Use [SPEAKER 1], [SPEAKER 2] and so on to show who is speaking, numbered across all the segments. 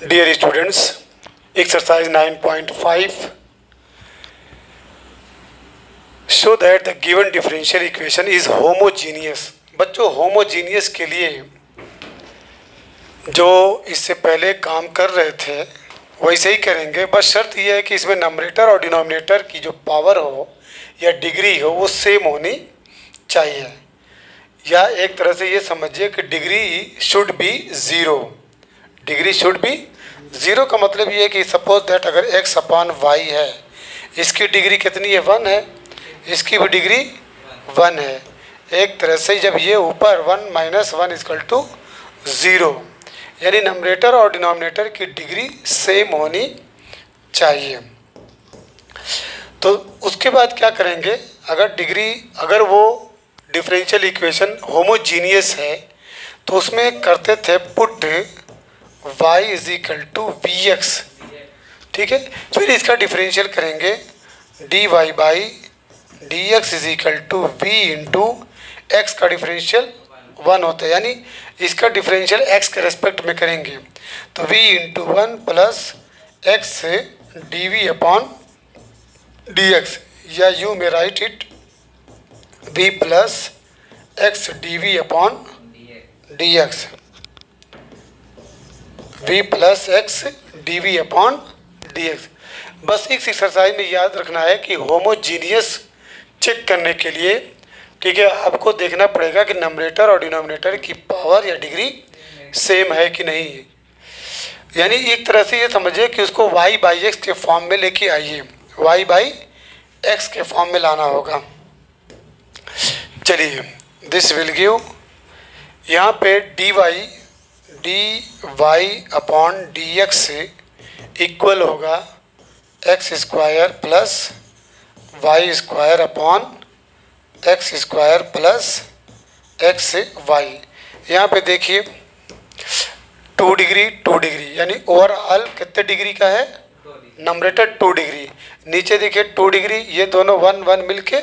[SPEAKER 1] Dear students, exercise 9.5 show that the given differential equation is homogeneous। बच्चों homogeneous के लिए जो इससे पहले काम कर रहे थे वैसे ही करेंगे, बस शर्त यह है कि इसमें नंबरेटर और डिनोमिनेटर की जो पावर हो या डिग्री हो वो सेम होनी चाहिए, या एक तरह से ये समझिए कि degree should be zero. Degree should be zero का मतलब ये है कि सपोज दैट अगर x अपॉन वाई है, इसकी डिग्री कितनी है, 1 है, इसकी भी डिग्री 1 है। एक तरह से जब ये ऊपर 1 माइनस 1 इक्वल टू 0, यानी नंबरेटर और डिनोमिनेटर की डिग्री सेम होनी चाहिए। तो उसके बाद क्या करेंगे, अगर वो डिफरेंशियल इक्वेशन होमोजीनियस है तो उसमें करते थे put y is equal to we x. ठीक है, फिर इसका डिफरेंशियल करेंगे dy by D x is equal to v into x का डिफरेंशियल 1 होता है, यानी इसका डिफरेंशियल x के रेस्पेक्ट में करेंगे तो v into 1 plus x D we upon D x, या you may write it v plus x D we upon D x, v plus x D we upon D x. बस इस exercise में याद रखना है कि होमोजीनियस चेक करने के लिए, ठीक है, आपको देखना पड़ेगा कि नंबरेटर और डिनोमिनेटर की पावर या डिग्री सेम है कि नहीं है। यानी एक तरह से ये समझिए कि उसको y बाई एक्स के फॉर्म में लेके आइए, y बाई एक्स के फॉर्म में लाना होगा। चलिए, दिस विल गिव, यहाँ पे dy upon D x equal होगा X square plus Y square upon x square plus X Y. यहाँ पे देखिए 2 डिग्री 2 डिग्री, यानी ओवरऑल कितने डिग्री का है, नंबरेटर 2 डिग्री, नीचे देखिए 2 डिग्री, ये दोनों 1 1 मिलके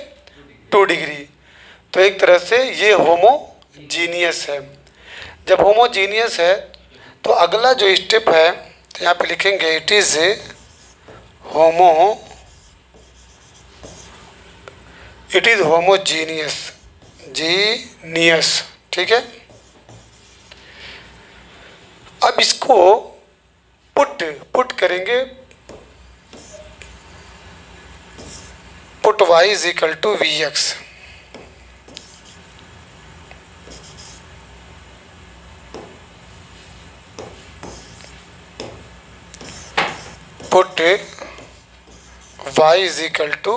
[SPEAKER 1] 2 डिग्री। तो एक तरह से ये होमोजीनियस है। जब होमोजीनियस है तो अगला जो स्टेप है, तो यहाँ पे लिखेंगे इट इज़ होमोजीनियस, जीनियस। ठीक है, अब इसको पुट करेंगे, put y is equal to we x. Put y is equal to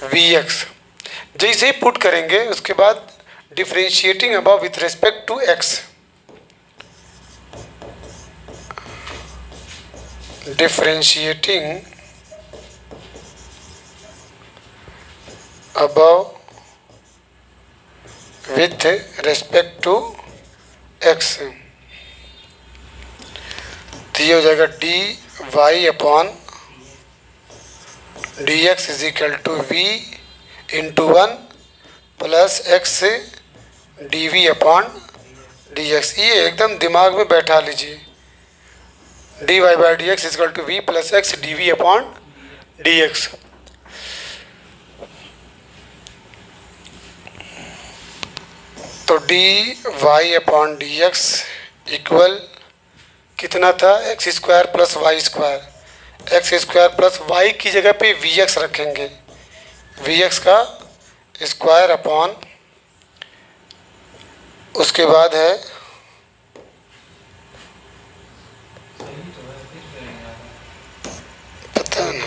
[SPEAKER 1] we x. जैसे ही पुट करेंगे उसके बाद differentiating above with respect to x, differentiating above with respect to x, तो ये हो जाएगा D Y upon D x is equal to v into 1 plus x D we upon D x. ये एकदम दिमाग में बैठा लीजिए, d Y by D x is equal to we plus x D we upon D X. तो D Y upon D x equal कितना था, X square plus Y square, x square plus Y की जगह पे we X रखेंगे, V x का square upon, उसके बाद है पता नहीं,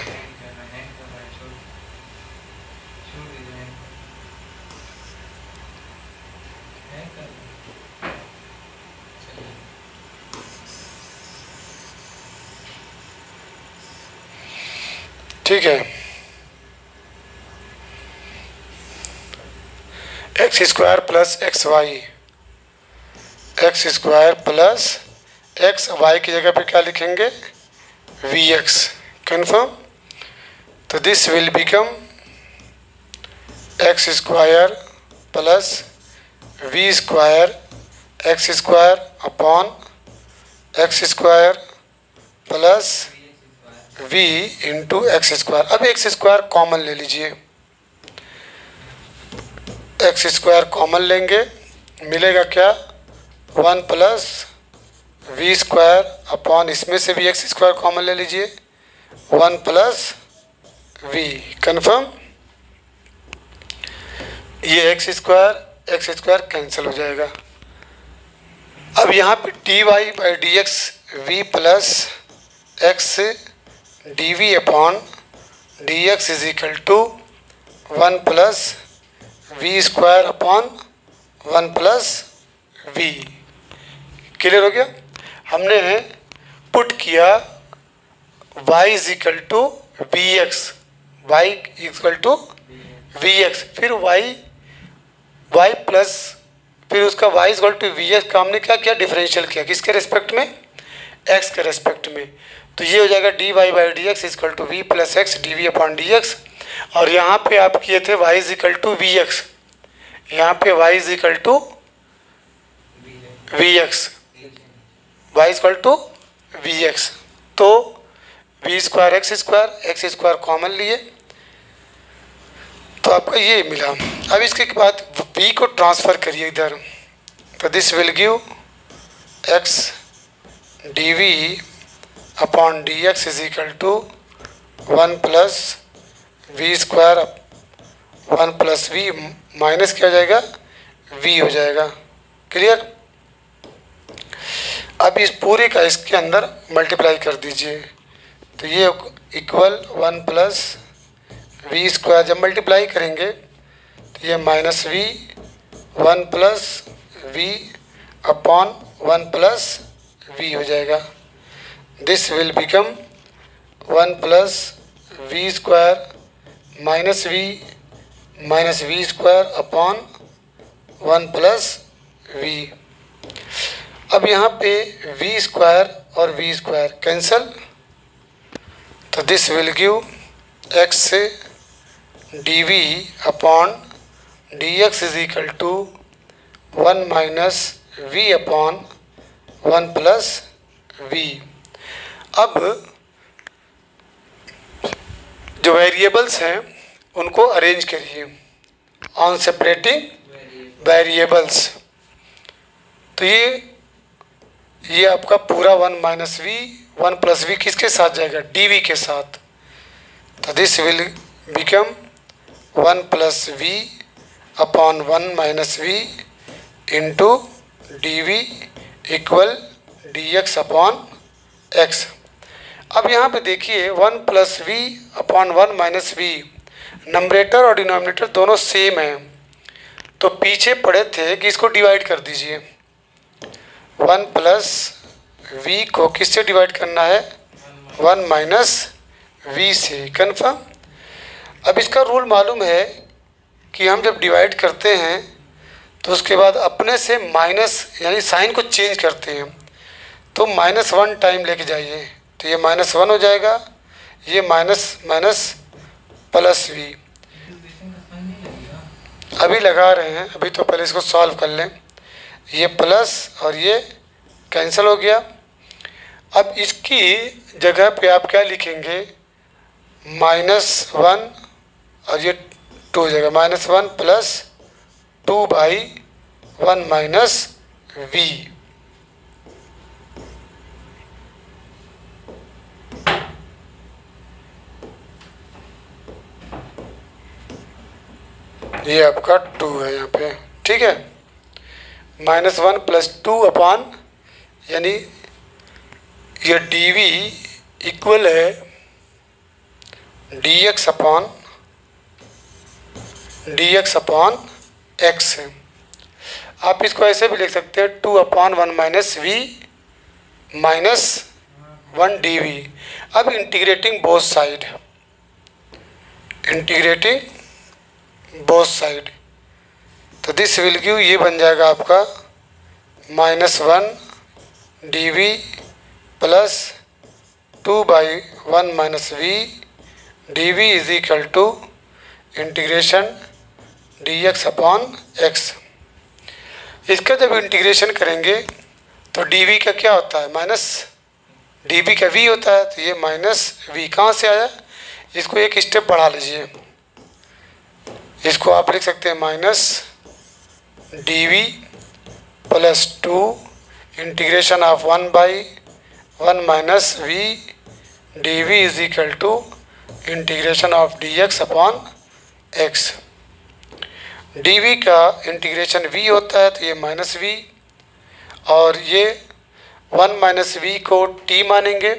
[SPEAKER 1] ठीक है, X square plus X Y, X square plus X Y की जगह पे क्या लिखेंगे, वी एक्स। कन्फर्म। तो this will become X square plus we square x square upon x square plus v into x square. अब x square common ले लीजिए, x square common लेंगे, मिलेगा क्या 1 प्लस वी स्क्वायर अपॉन, इसमें से भी एक्स स्क्वायर कॉमन ले लीजिए, 1 प्लस वी। कन्फर्म। ये एक्स स्क्वायर कैंसिल हो जाएगा। अब यहाँ पे d Y by D x v plus x D we upon D x is equal to 1 plus we square upon 1 plus v. Clear हो गया। हमने पुट किया y is equal to we x, Y equal to we x, फिर y plus, फिर उसका y equal to we x का हमने क्या किया, डिफरेंशियल किया, किसके रेस्पेक्ट में, x के रेस्पेक्ट में। तो ये हो जाएगा D Y by D x equal to we plus x D we upon D X. और यहाँ पे आप किए थे y is equal to we X, यहाँ पे y is equal to we x, Y equal to we x. तो V square x square common लिए, तो आपका ये मिला। अब इसके बाद v को ट्रांसफ़र करिए इधर, तो this will give x D we upon D x is equal to 1 plus we square 1 plus v minus क्या हो जाएगा, v हो जाएगा। क्लियर। अब इस पूरे का इसके अंदर मल्टीप्लाई कर दीजिए, तो ये इक्वल 1 प्लस वी स्क्वायर, जब मल्टीप्लाई करेंगे तो ये minus v 1 plus v upon 1 plus v हो जाएगा। This will become 1 plus we square minus we square upon 1 plus v. अब यहाँ पे वी स्क्वायर और वी स्क्वायर कैंसल, तो this will give x D we upon D x is equal to 1 minus v upon 1 plus v. अब जो variables हैं उनको arrange करिए ऑन सेपरेटिंग वेरिएबल्स। तो ये आपका पूरा 1 माइनस वी 1 प्लस वी किसके साथ जाएगा, डी वी के साथ। तो this will become 1 plus v upon 1 minus v into d we equal d x upon x. अब यहाँ पे देखिए 1 plus v upon 1 minus v, numerator और डिनोमिनेटर दोनों सेम हैं, तो पीछे पड़े थे कि इसको डिवाइड कर दीजिए। 1 प्लस वी को किससे डिवाइड करना है, 1 माइनस वी से। कन्फर्म। अब इसका रूल मालूम है कि हम जब डिवाइड करते हैं तो उसके बाद अपने से माइनस यानी साइन को चेंज करते हैं, तो -1 टाइम लेके जाइए, तो ये -1 हो जाएगा, ये माइनस प्लस वी। अभी लगा रहे हैं, अभी तो पहले इसको सॉल्व कर लें। ये प्लस और ये कैंसिल हो गया। अब इसकी जगह पे आप क्या लिखेंगे, -1 और ये 2 हो जाएगा, -1 प्लस 2/1 माइनस वी। ये आपका 2 है यहाँ पे, ठीक है। -1 प्लस 2 अपॉन, यानी ये डी वी इक्वल है डी एक्स अपॉन एक्स है। आप इसको ऐसे भी लिख सकते हैं 2/1 minus v minus 1 d v. अब इंटीग्रेटिंग बोथ साइड, तो दिस विल गिव, ये बन जाएगा आपका -1 d v plus 2/1 minus we D we is equal to integration d x upon x. इसका जब इंटीग्रेशन करेंगे तो डी वी का क्या होता है, डी का v होता है, तो ये माइनस v कहाँ से आया, इसको एक स्टेप बढ़ा लीजिए, इसको आप लिख सकते हैं minus d plus 2 integration of 1/1 minus we D we is equal to integration of d x upon x. D v का इंटीग्रेशन v होता है, तो ये माइनस v, और ये 1 माइनस वी को t मानेंगे,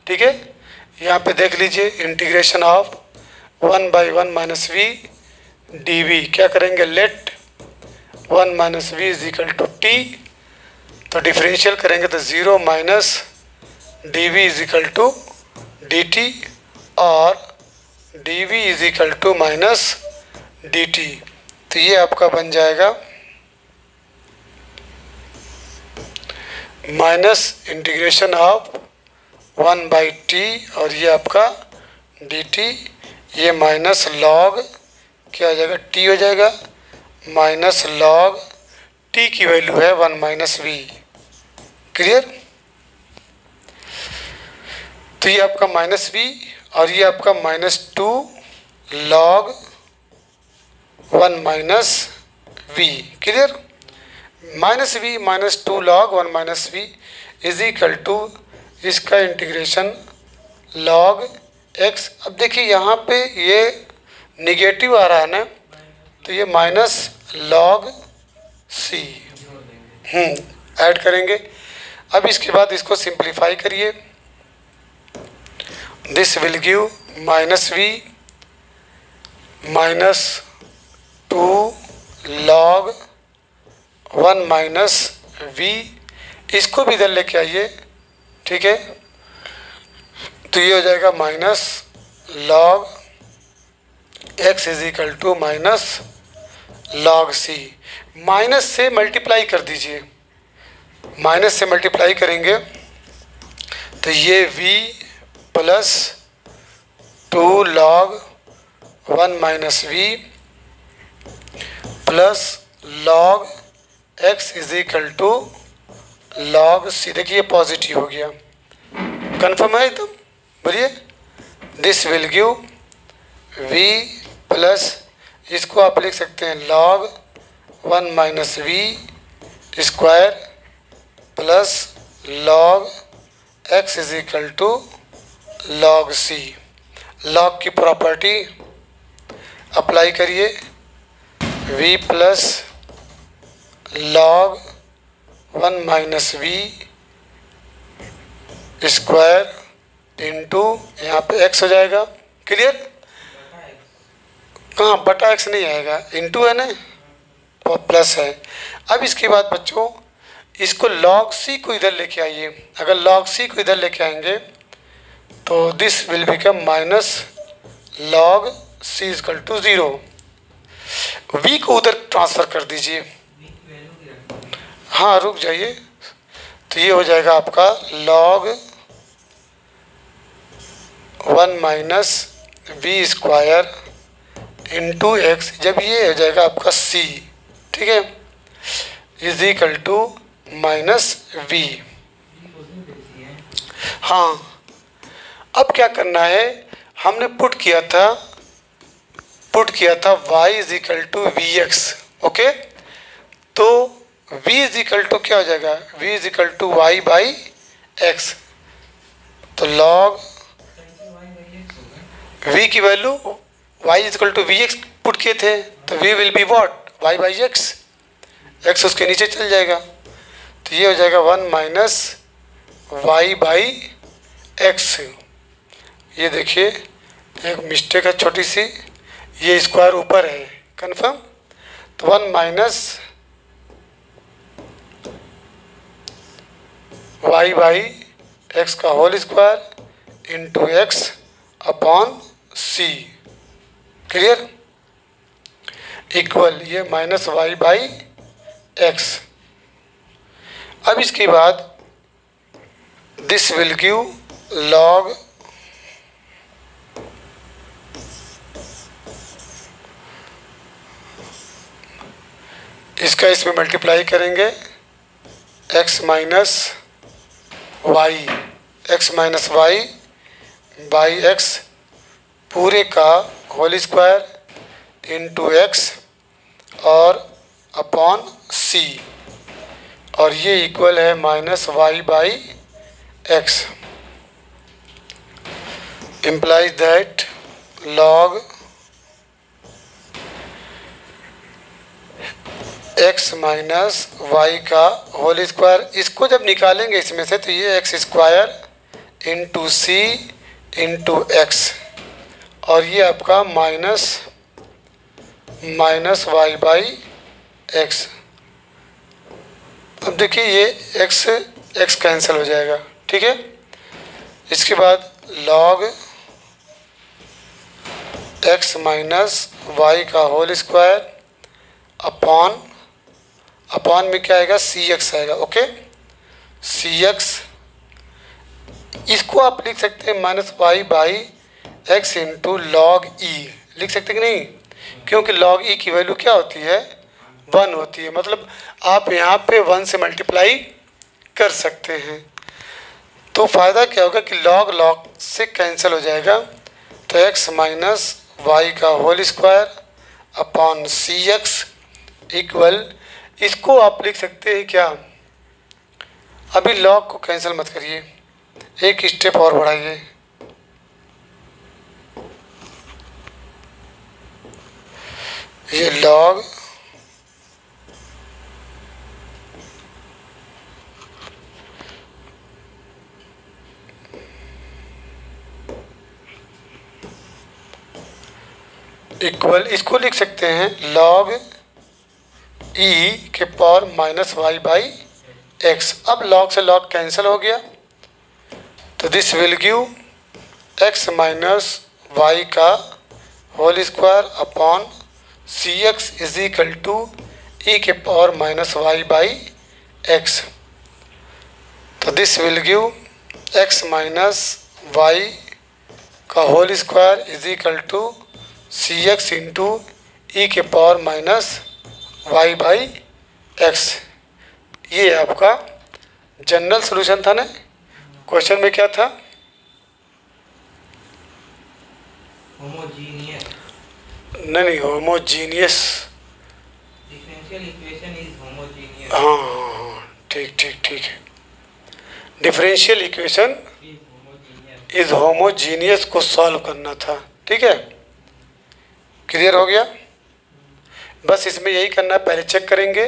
[SPEAKER 1] ठीक है। यहाँ पे देख लीजिए integration of 1/1 minus we D V, क्या करेंगे, let 1 minus we is equal to T, तो डिफरेंशियल करेंगे तो 0 minus D we is equal to D T, और D we is equal to minus D T. तो ये आपका बन जाएगा माइनस इंटीग्रेशन ऑफ 1/t, और ये आपका dt, ये माइनस लॉग क्या हो जाएगा, t हो जाएगा, माइनस लॉग t की वैल्यू है 1 माइनस वी। क्लियर। तो ये आपका माइनस वी, और ये आपका -2 log 1 minus v. Clear. Minus v -2 log 1 minus we is equal to इसका इंटीग्रेशन लॉग एक्स। अब देखिए यहाँ पे ये निगेटिव आ रहा है ना, तो ये माइनस लॉग सी ऐड करेंगे। अब इसके बाद इसको सिंप्लीफाई करिए, this will give minus v -2 log 1 minus v, इसको भी इधर लेके आइए, ठीक है। तो ये हो जाएगा minus log X is equal to minus log C. Minus से मल्टीप्लाई कर दीजिए, माइनस से मल्टीप्लाई करेंगे तो ये v plus 2 log 1 minus we plus log x is equal to log C. देखिए पॉजिटिव हो गया, कन्फर्म है एकदम, बोलिए। This will give v plus, इसको आप लिख सकते हैं log 1 minus we square plus log x is equal to log C. Log की प्रॉपर्टी अप्लाई करिए, v plus log 1 minus we square into यहाँ पे x हो जाएगा। क्लियर। कहाँ बटा x नहीं आएगा, इंटू है ना, और प्लस है। अब इसके बाद बच्चों इसको log c को इधर लेके आइए, अगर log c को इधर लेके आएंगे तो this will become minus log c equal to 0। v को उधर ट्रांसफ़र कर दीजिए, हाँ रुक जाइए, तो ये हो जाएगा आपका log 1 minus we square into x, जब ये हो जाएगा आपका c, ठीक है, is equal to minus v. हाँ अब क्या करना है, हमने पुट किया था y is equal to we x, okay. तो v इज इक्वल टू क्या हो जाएगा, v is equal to Y by x. तो लॉग v की value y is equal to we x put किए थे, तो v will be what, y by x, x उसके नीचे चल जाएगा, तो ये हो जाएगा 1 माइनस वाई बाई एक्स। ये देखिए एक मिस्टेक है छोटी सी, ये स्क्वायर ऊपर है, कन्फर्म। तो 1 माइनस वाई बाई एक्स का whole square into X upon C. Clear. Equal ये माइनस वाई बाई एक्स। अब इसके बाद दिस विल गिव लॉग इसका इसमें मल्टीप्लाई करेंगे x minus y x minus Y by x पूरे का होल स्क्वायर इंटू एक्स और अपॉन सी, और ये इक्वल है minus Y by x. Implies that log x minus Y का होल स्क्वायर, इसको जब निकालेंगे इसमें से तो ये x square into c into x, और ये आपका माइनस वाई बाई एक्स। अब देखिए ये एक्स कैंसिल हो जाएगा, ठीक है। इसके बाद लॉग एक्स माइनस वाई का होल स्क्वायर अपॉन में क्या आएगा, सी एक्स आएगा, ओके। सी एक्स, इसको आप लिख सकते हैं minus Y by X into log E, लिख सकते कि नहीं, क्योंकि लॉग ई की वैल्यू क्या होती है, 1 होती है, मतलब आप यहाँ पे 1 से मल्टीप्लाई कर सकते हैं। तो फ़ायदा क्या होगा कि लॉग से कैंसिल हो जाएगा, तो एक्स माइनस वाई का whole square upon C x equal, इसको आप लिख सकते हैं क्या, अभी लॉग को कैंसिल मत करिए, एक स्टेप और बढ़ाइए, ये लॉग इक्वल, इसको लिख सकते हैं लॉग ई के power minus Y by X. अब लॉग से लॉग कैंसिल हो गया, तो this will give X minus Y का whole square upon C X is equal to E के power minus Y by x. तो this will give X minus Y का whole square is equal to C X into E के power minus Y by X. ये आपका general solution था ना। Question में क्या था,
[SPEAKER 2] होमोजीनियस,
[SPEAKER 1] नहीं homogeneous,
[SPEAKER 2] differential equation is homogeneous.
[SPEAKER 1] हाँ ठीक है, डिफरेंशियल इक्वेशन इज होमोजीनियस को सॉल्व करना था, ठीक है। क्लियर हो गया। बस इसमें यही करना, पहले चेक करेंगे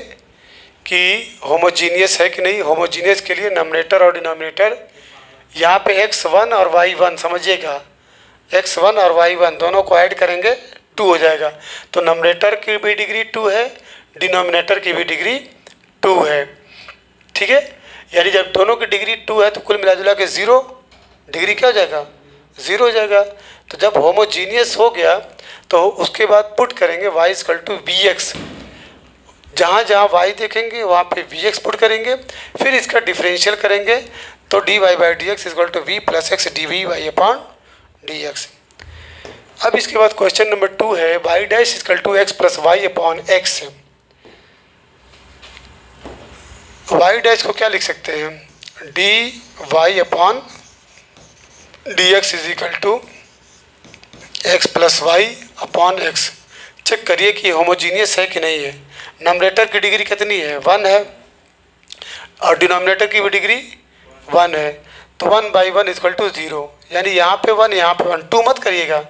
[SPEAKER 1] कि होमोजीनियस है कि नहीं। होमोजीनियस के लिए नॉमिनेटर और डिनोमिनेटर यहाँ पे x1 और y1 समझिएगा, x1 और y1 दोनों को ऐड करेंगे 2 हो जाएगा। तो नॉमिनेटर की भी डिग्री 2 है, डिनोमिनेटर की भी डिग्री 2 है, ठीक है। यानी जब दोनों की डिग्री 2 है तो कुल मिला जुला के 0 डिग्री क्या हो जाएगा, 0 हो जाएगा। तो जब होमोजीनियस हो गया तो उसके बाद पुट करेंगे y equal to we x, जहाँ जहाँ y देखेंगे वहाँ पे वी एक्स पुट करेंगे, फिर इसका डिफरेंशियल करेंगे तो D Y by D x equal to we plus x D v y upon D x. अब इसके बाद क्वेश्चन नंबर 2 है y dash equal to x plus y upon x. Y dash को क्या लिख सकते हैं, d Y upon D x is equal to x plus y upon x. Check करिए कि होमोजीनियस है कि नहीं है। नॉमिनेटर की डिग्री कितनी है, 1 है, और डिनोमिनेटर की भी डिग्री 1 है, तो 1 बाई 1 इक्वल टू 0। यानी यहाँ पे 1 यहाँ पे 1, 2 मत करिएगा,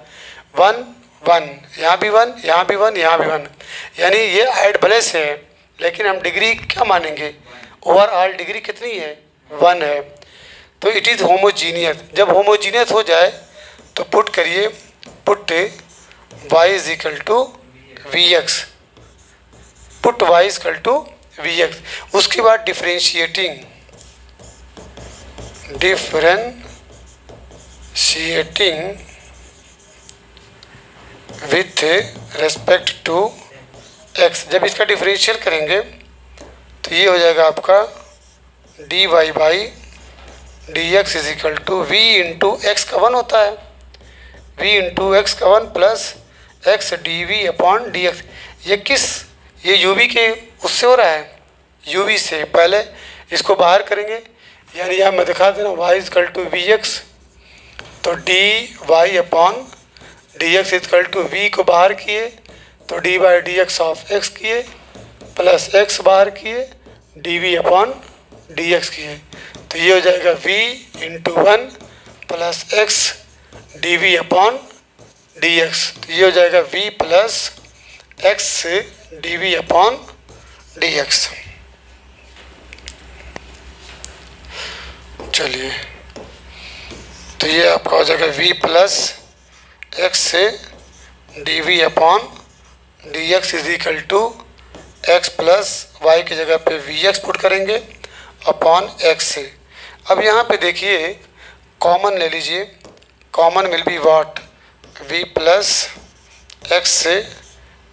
[SPEAKER 1] 1 1 यहाँ भी 1 यहाँ भी 1 यहाँ भी 1, यानी ये ऐड भले से है लेकिन हम डिग्री क्या मानेंगे, ओवरऑल डिग्री कितनी है, 1 है। तो इट इज़ होमोजीनियस। जब होमोजीनियस हो जाए तो पुट करिए, put y is equal to we x, put y equal to we x. उसके बाद differentiating with respect to x। जब इसका डिफरेंशियल करेंगे तो ये हो जाएगा आपका d Y by D x is equal to v into x का 1 होता है, v इंटू एक्स का 1 plus x D we upon D x. ये किस, ये u v के उससे हो रहा है, u v से। पहले इसको बाहर करेंगे, यानी यहाँ मैं दिखा दे रहा हूँ y equal to we x, तो D Y upon D X equal to V को बाहर किए तो D by D X of X किए प्लस एक्स बाहर किए D we upon D X किए, तो ये हो जाएगा v into 1 plus x D we upon D X, तो ये हो जाएगा v plus x D we upon D X. चलिए, तो ये आपका हो जाएगा v plus x D we upon D x is equal to x plus Y की जगह पे वी एक्स पुट करेंगे अपॉन एक्स से। अब यहाँ पे देखिए कॉमन ले लीजिए, common will be what, v plus X से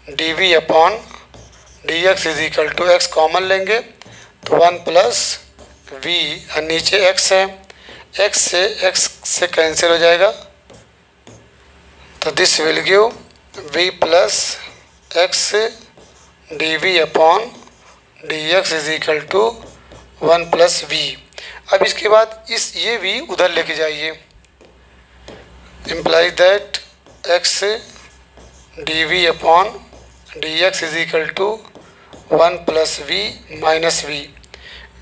[SPEAKER 1] D we upon D x is equal to x common लेंगे तो 1 प्लस वी और नीचे x है, x से कैंसिल हो जाएगा, तो this will give v plus x D we upon D x is equal to 1 plus v. अब इसके बाद इस ये v उधर लेके जाइए, imply that x d we upon D x is equal to 1 plus v minus v,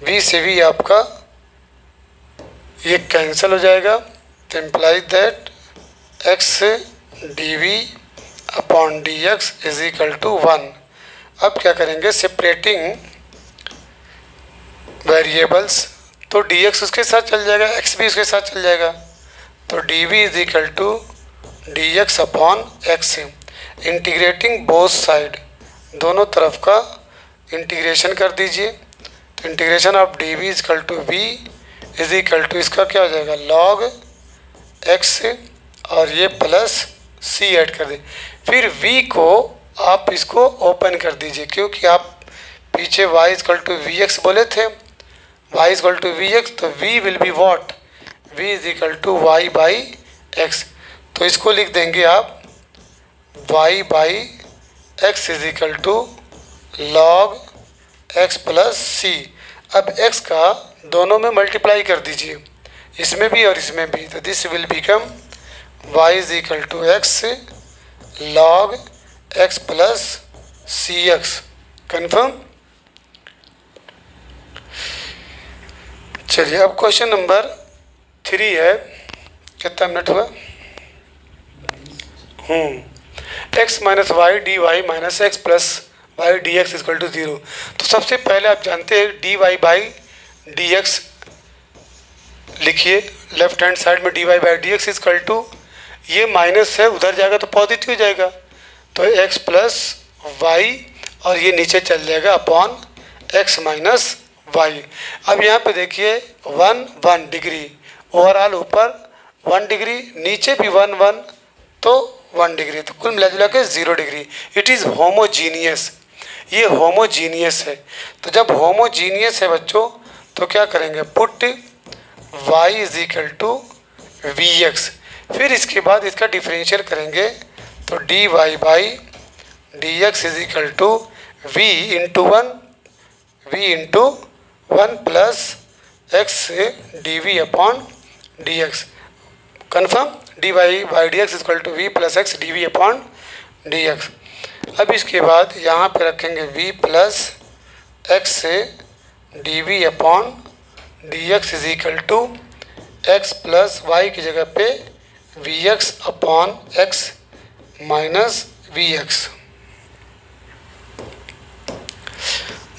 [SPEAKER 1] v से v आपका ये कैंसिल हो जाएगा, तो imply that x d we upon D x is equal to 1। अब क्या करेंगे, सेपरेटिंग वेरिएबल्स, तो dx उसके साथ चल जाएगा, x भी उसके साथ चल जाएगा, तो dv is equal to dx upon x. Integrating both side, दोनों तरफ का इंटीग्रेशन कर दीजिए, तो integration of dv is equal to v is equal to इसका क्या हो जाएगा log x और ये प्लस c ऐड कर दें। फिर v को आप इसको ओपन कर दीजिए, क्योंकि आप पीछे y equal to we X बोले थे, y equal to we x, तो v will be what, v is equal to Y by x, तो इसको लिख देंगे आप y by X is equal to log x plus C. अब x का दोनों में मल्टीप्लाई कर दीजिए, इसमें भी और इसमें भी, तो this will become y is equal to x log x plus c x. Confirm. चलिए, अब क्वेश्चन नंबर 3 है, कितना मिनट हुआ, x minus y d y minus x plus y d x equal to 0। तो सबसे पहले आप जानते हैं d Y by D x लिखिए, लेफ्ट हैंड साइड में d Y by D x equal to, ये माइनस है उधर जाएगा तो पॉजिटिव हो जाएगा, तो x प्लस वाई और ये नीचे चल जाएगा अपॉन x माइनस वाई। अब यहाँ पे देखिए 1 डिग्री ओवरऑल, ऊपर 1 डिग्री, नीचे भी 1 तो 1 डिग्री, तो कुल मिला जुला के 0 डिग्री। इट इज़ होमोजीनियस, ये होमोजीनियस है। तो जब होमोजीनियस है बच्चों, तो क्या करेंगे, put y is equal to we x, फिर इसके बाद इसका डिफरेंशियल करेंगे, तो D Y by D x is equal to v into 1 plus x D we upon D x. Confirm, d Y by D x equal to we plus x D we upon D x. अब इसके बाद यहाँ पे रखेंगे v plus x D we upon D x is equal to x plus Y की जगह पे we x upon x minus v x.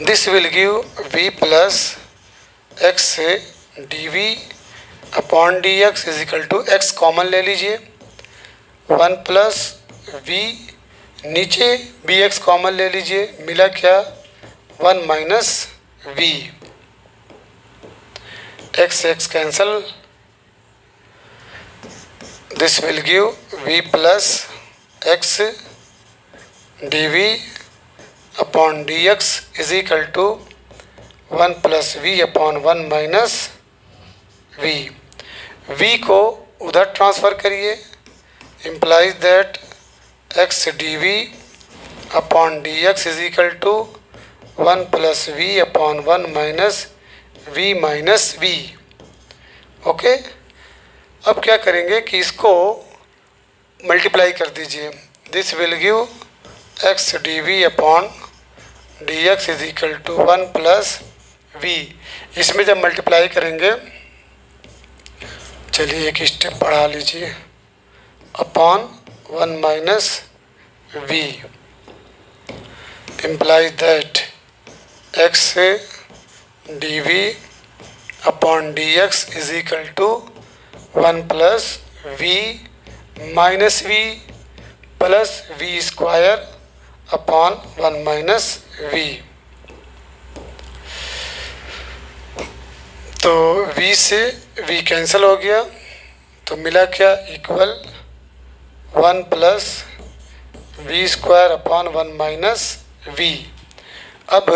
[SPEAKER 1] This will give v plus x D we upon D x is equal to x common ले लीजिए, 1 plus v, नीचे बी x common ले लीजिए, मिला क्या 1 minus v, x cancel, this will give v plus x D we upon D x is equal to 1 plus v upon 1 minus v. v को उधर ट्रांसफ़र करिए, implies that x D we upon D x is equal to 1 plus v upon 1 minus v minus v. Okay. अब क्या करेंगे कि इसको multiply कर दीजिए। This will give x D we upon D x is equal to 1 plus v. इसमें जब multiply करेंगे, चलिए एक स्टेप बढ़ा लीजिए, upon 1 minus v implies that x d we upon D x is equal to 1 plus v minus we plus we square upon 1 minus v. तो v से v cancel हो गया, तो मिला क्या, equal 1 plus we square upon 1 minus v. अब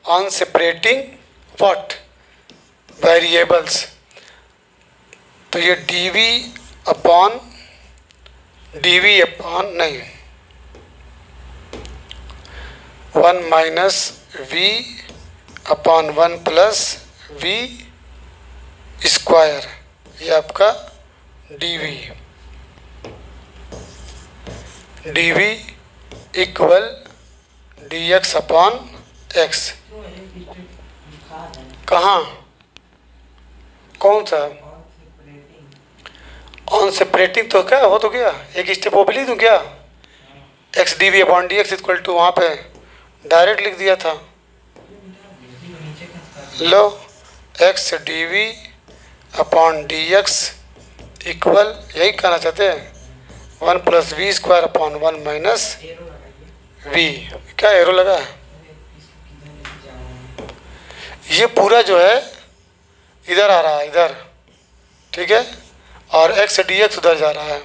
[SPEAKER 1] on separating what variables, तो ये अपॉन नहीं 1 minus v upon 1 plus we square, ये आपका d equal d x upon x. कहाँ, कौन सा ऑन सेपरेटिंग, तो क्या हो तो गया, एक स्टेप वो भी लिख दूँ क्या, X D we upon D x equal to, वहाँ पे डायरेक्ट लिख दिया था। लो, X D we upon D x equal, यही कहना चाहते हैं, 1 plus we square upon 1 minus V. क्या एरो लगा है, ये पूरा जो है इधर आ रहा है, इधर, ठीक है, और एक्स डी एक्स उधर जा रहा है,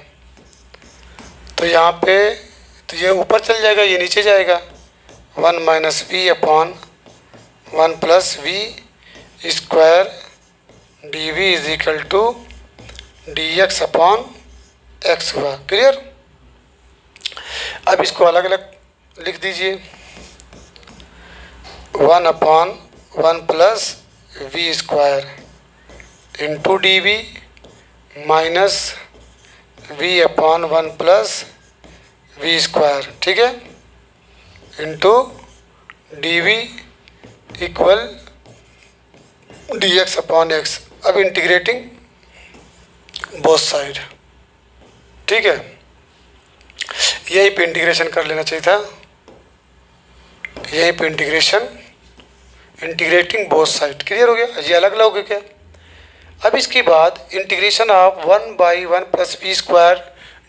[SPEAKER 1] तो यहाँ पे तो ये ऊपर चल जाएगा, ये नीचे जाएगा, 1 minus v upon 1 plus we square D we is equal to d x upon x हुआ। क्लियर। अब इसको अलग अलग लिख दीजिए, 1 अपॉन 1 plus we square into d v minus v upon 1 plus we square, ठीक है, into d we equal d x upon x. अब इंटीग्रेटिंग बोथ साइड, ठीक है, यहीं पे इंटीग्रेशन कर लेना चाहिए था, यहीं पे इंटीग्रेटिंग बोथ साइड। क्लियर हो गया, ये अलग अलग हो गया क्या। अब इसके बाद integration of 1 by 1 plus we square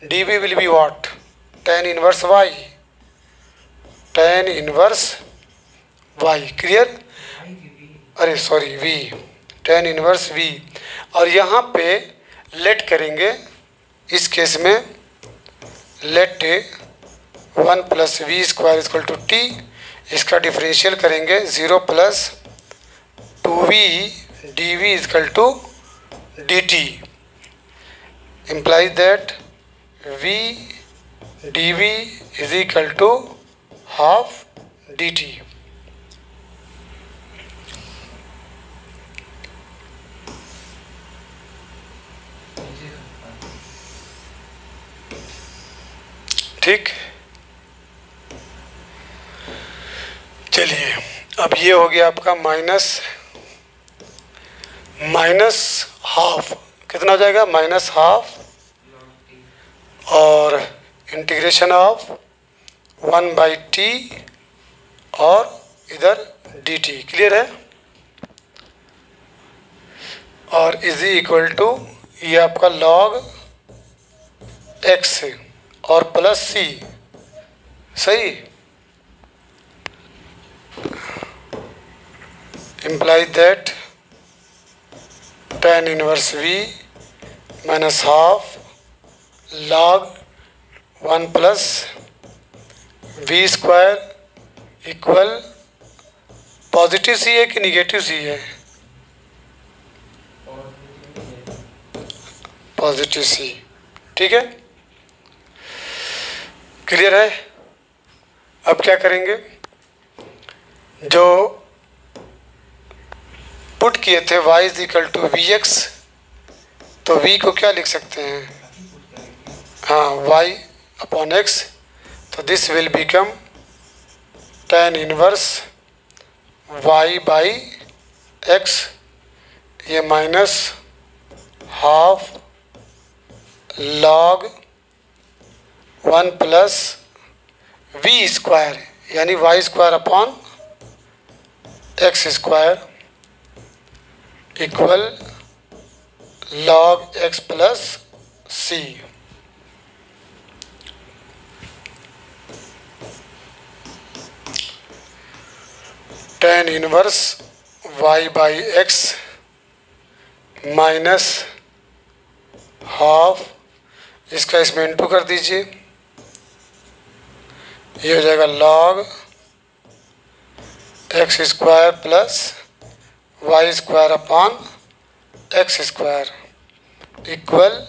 [SPEAKER 1] D V will be what, tan inverse Y, tan inverse Y. Clear, अरे sorry V, tan inverse V. और यहाँ पे लेट करेंगे, इस केस में let 1 plus we square equal to T, इसका differential करेंगे 0 plus 2v D we equal to D T, implies that v dv is equal to half dt। ठीक, चलिए अब ये हो गया आपका माइनस हाफ, कितना हो जाएगा, माइनस हाफ, और इंटीग्रेशन ऑफ 1 बाई टी और इधर डी टी। क्लियर है, और इज इक्वल टू ये आपका लॉग एक्स और प्लस सी, सही, implies that tan inverse v minus half log 1 plus v square equal positive C है कि निगेटिव सी है, पॉजिटिव सी, ठीक है। क्लियर है। अब क्या करेंगे, जो पुट किए थे y is equal to we x तो v को क्या लिख सकते हैं? हाँ, y अपॉन x, तो this will become tan inverse y by x, ये minus half log 1 plus v square यानी y स्क्वायर upon x square equal log x plus c। tan inverse y by x minus half, इसका इसमें into कर दीजिए, ये हो जाएगा log x square plus Y square upon x square equal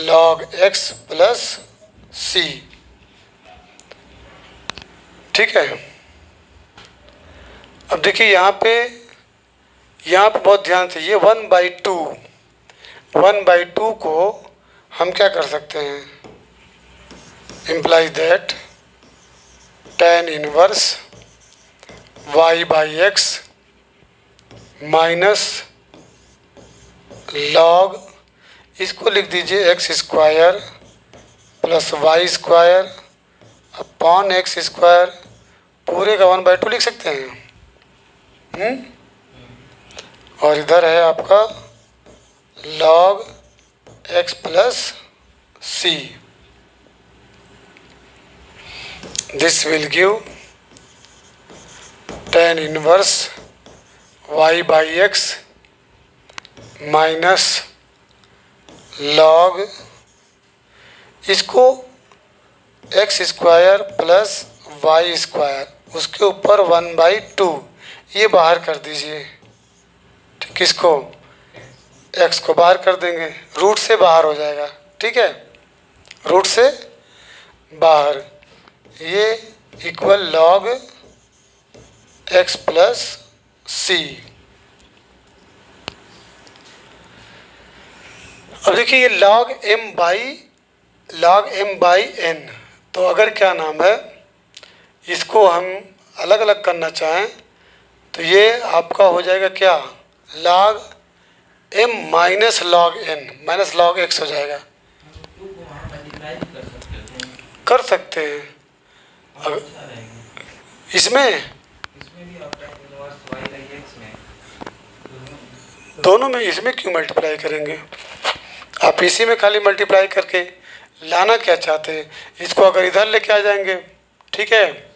[SPEAKER 1] log X plus C. ठीक है, अब देखिए यहाँ पे बहुत ध्यान से, ये 1/2 को हम क्या कर सकते हैं? Imply that tan inverse y by x minus log, इसको लिख दीजिए x square plus Y square upon x square, पूरे का 1/2 लिख सकते हैं। और इधर है आपका log x plus c, this will give tan inverse y by x minus log, इसको x square plus Y square, उसके ऊपर 1/2, ये बाहर कर दीजिए। ठीक, किसको? x को बाहर कर देंगे, रूट से बाहर हो जाएगा। ठीक है, रूट से बाहर, ये equal log x plus c। अब देखिए ये log m बाई n, तो अगर क्या नाम है, इसको हम अलग अलग करना चाहें तो ये आपका हो जाएगा क्या? log m minus log n minus log x हो जाएगा। कर सकते हैं इसमें दोनों में, इसमें क्यों मल्टीप्लाई करेंगे? आप इसी में खाली मल्टीप्लाई करके लाना क्या चाहते हैं? इसको अगर इधर लेके आ जाएंगे, ठीक है,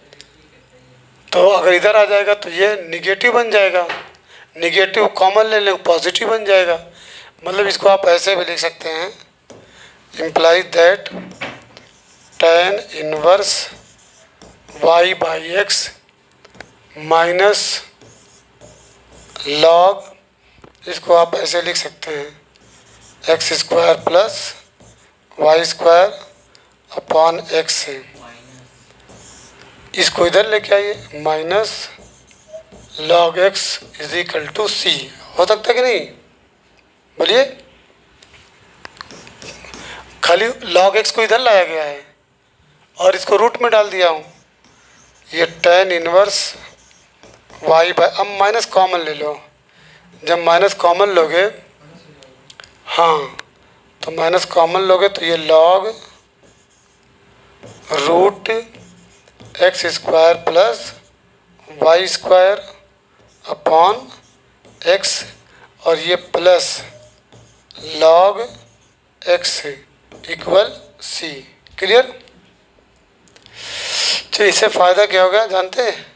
[SPEAKER 1] तो अगर इधर आ जाएगा तो ये निगेटिव बन जाएगा, निगेटिव कॉमन ले लें पॉजिटिव बन जाएगा। मतलब इसको आप ऐसे भी लिख सकते हैं, imply that tan inverse y by x minus log, इसको आप ऐसे लिख सकते हैं X square plus Y square upon X से, इसको इधर लेके आइए, minus log x is equal to C. हो सकता है कि नहीं? बोलिए, खाली log x को इधर लाया गया है और इसको रूट में डाल दिया हूँ। ये tan इनवर्स y बाय, अब माइनस कॉमन ले लो, जब माइनस कॉमन लोगे, हाँ, तो माइनस कॉमन लोगे तो ये log root X square plus Y square upon X, और ये plus log X equal C. Clear? चलिए, इससे फ़ायदा क्या होगा जानते हैं?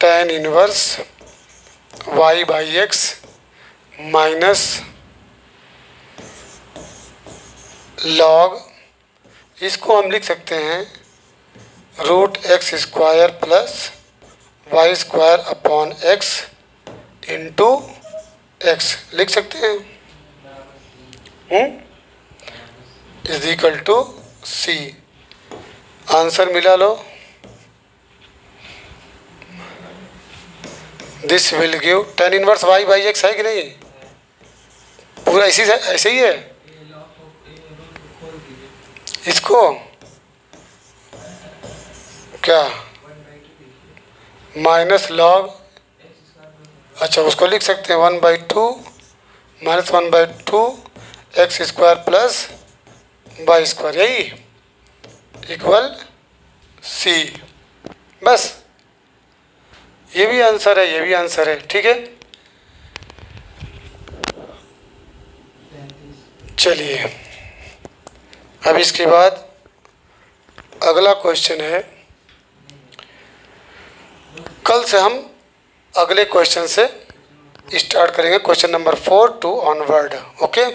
[SPEAKER 1] tan inverse y by x minus log, इसको हम लिख सकते हैं root X square plus Y square upon X into X लिख सकते हैं, is equal to C. Answer मिला लो, this will give tan inverse y by X है कि नहीं? पूरा ऐसे ही है
[SPEAKER 2] ये लॉक को ये रूल को खोल दीजिए।
[SPEAKER 1] इसको क्या माइनस लॉग, अच्छा उसको लिख सकते हैं 1/2 minus 1/2 x square plus Y square, यही इक्वल सी। बस ये भी आंसर है, ये भी आंसर है, ठीक है। चलिए अब इसके बाद अगला क्वेश्चन है, कल से हम अगले क्वेश्चन से स्टार्ट करेंगे, question number 4 to onward. Okay.